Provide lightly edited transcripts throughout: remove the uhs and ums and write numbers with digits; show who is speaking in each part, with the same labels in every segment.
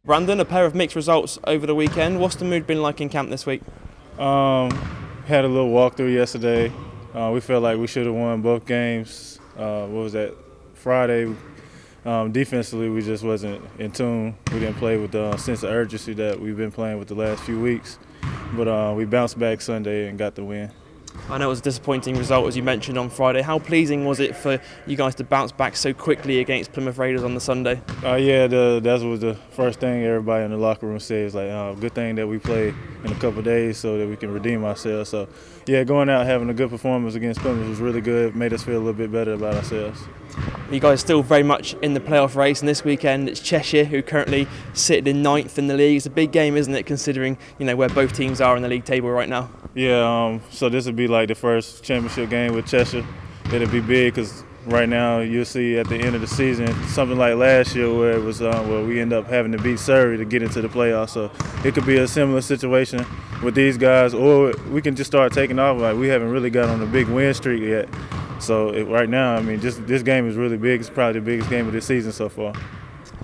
Speaker 1: Brandon, a pair of mixed results over the weekend. What's the mood been like in camp this week?
Speaker 2: Had a little walkthrough yesterday. We felt like we should have won both games. What was that? Friday. Defensively, we just wasn't in tune. We didn't play with the sense of urgency that we've been playing with the last few weeks. But we bounced back Sunday and got the win.
Speaker 1: I know it was a disappointing result, as you mentioned, on Friday. How pleasing was it for you guys to bounce back so quickly against Plymouth Raiders on the Sunday?
Speaker 2: That was the first thing everybody in the locker room said. It's like, good thing that we played in a couple of days so that we can redeem ourselves. So, going out having a good performance against Plymouth was really good, made us feel a little bit better about ourselves.
Speaker 1: You guys are still very much in the playoff race, and this weekend it's Cheshire, who currently sit in 9th in the league. It's a big game, isn't it, considering where both teams are in the league table right now?
Speaker 2: Yeah, so this would be like the first championship game with Cheshire. It'll be big because right now you'll see at the end of the season something like last year where it was where we end up having to beat Surrey to get into the playoffs. So it could be a similar situation with these guys, or we can just start taking off. Like, we haven't really got on a big win streak yet. So right now, this game is really big. It's probably the biggest game of the season so far.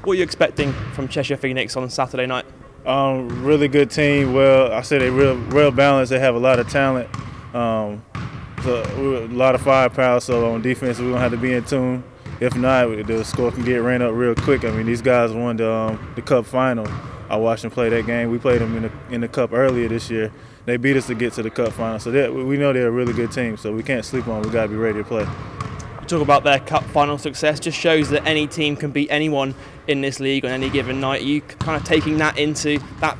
Speaker 1: What are you expecting from Cheshire Phoenix on Saturday night?
Speaker 2: Really good team. Well, I say they're real balanced. They have a lot of talent, a lot of firepower. So on defense, we're gonna have to be in tune. If not, the score can get ran up real quick. These guys won the Cup final. I watched them play that game. We played them in the Cup earlier this year. They beat us to get to the Cup final. So we know they're a really good team. So we can't sleep on them. We got to be ready to play.
Speaker 1: You talk about their Cup final success. Just shows that any team can beat anyone in this league on any given night. Are you kind of taking that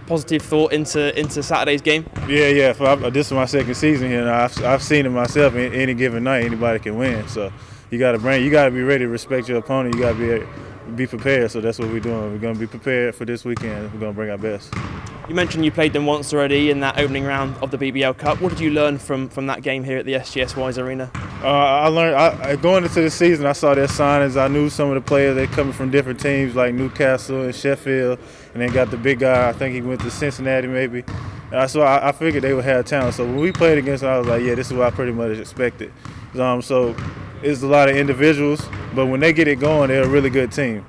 Speaker 1: positive thought into Saturday's game?
Speaker 2: Yeah. This is my second season here. Now I've seen it myself. Any given night, anybody can win. So you got to be ready to respect your opponent. You got to be prepared. So that's what we're doing. We're going to be prepared for this weekend. We're going to bring our best.
Speaker 1: You mentioned you played them once already in that opening round of the BBL Cup. What did you learn from that game here at the SGS Wise Arena?
Speaker 2: I learned, going into the season, I saw their signings. I knew some of the players. They're coming from different teams like Newcastle and Sheffield, and then got the big guy. I think he went to Cincinnati maybe. So I figured they would have talent. So when we played against them, I was like, this is what I pretty much expected. So it's a lot of individuals, but when they get it going, they're a really good team.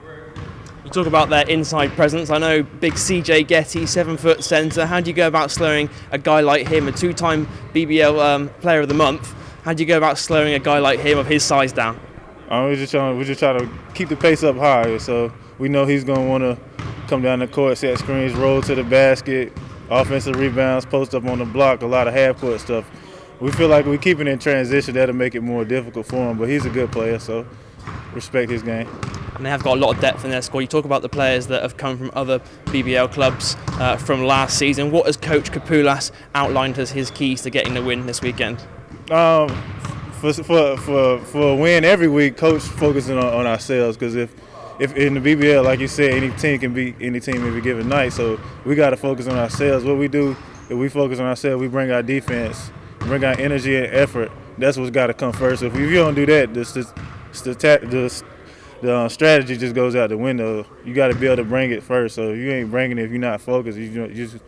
Speaker 1: You talk about their inside presence. I know big CJ Getty, 7-foot centre. How do you go about slowing a guy like him, a two-time BBL Player of the Month? How do you go about slowing a guy like him of his size down?
Speaker 2: We just try to keep the pace up high. So we know he's going to want to come down the court, set screens, roll to the basket, offensive rebounds, post up on the block, a lot of half-court stuff. We feel like we keep it in transition. That'll make it more difficult for him, but he's a good player, so respect his game.
Speaker 1: And they have got a lot of depth in their squad. You talk about the players that have come from other BBL clubs from last season. What has Coach Kapulas outlined as his keys to getting the win this weekend?
Speaker 2: For a win every week, Coach focusing on ourselves, because if in the BBL, like you said, any team can beat any team every given night. So we got to focus on ourselves. What we do, if we focus on ourselves, we bring our defense, bring our energy and effort. That's what's got to come first. So if you don't do that, the strategy just goes out the window. You got to be able to bring it first. So if you ain't bringing it, if you're not focused, it's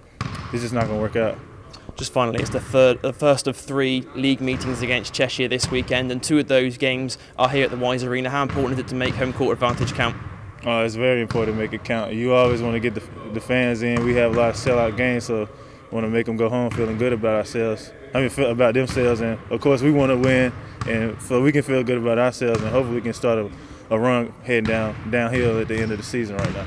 Speaker 2: just not going to work out.
Speaker 1: Just finally, it's the first of 3 league meetings against Cheshire this weekend, and 2 of those games are here at the Wise Arena. How important is it to make home court advantage count?
Speaker 2: It's very important to make it count. You always want to get the fans in. We have a lot of sellout games, so we want to make them go home feeling good about ourselves. About themselves, and of course we want to win, and so we can feel good about ourselves, and hopefully we can start a run heading downhill at the end of the season right now.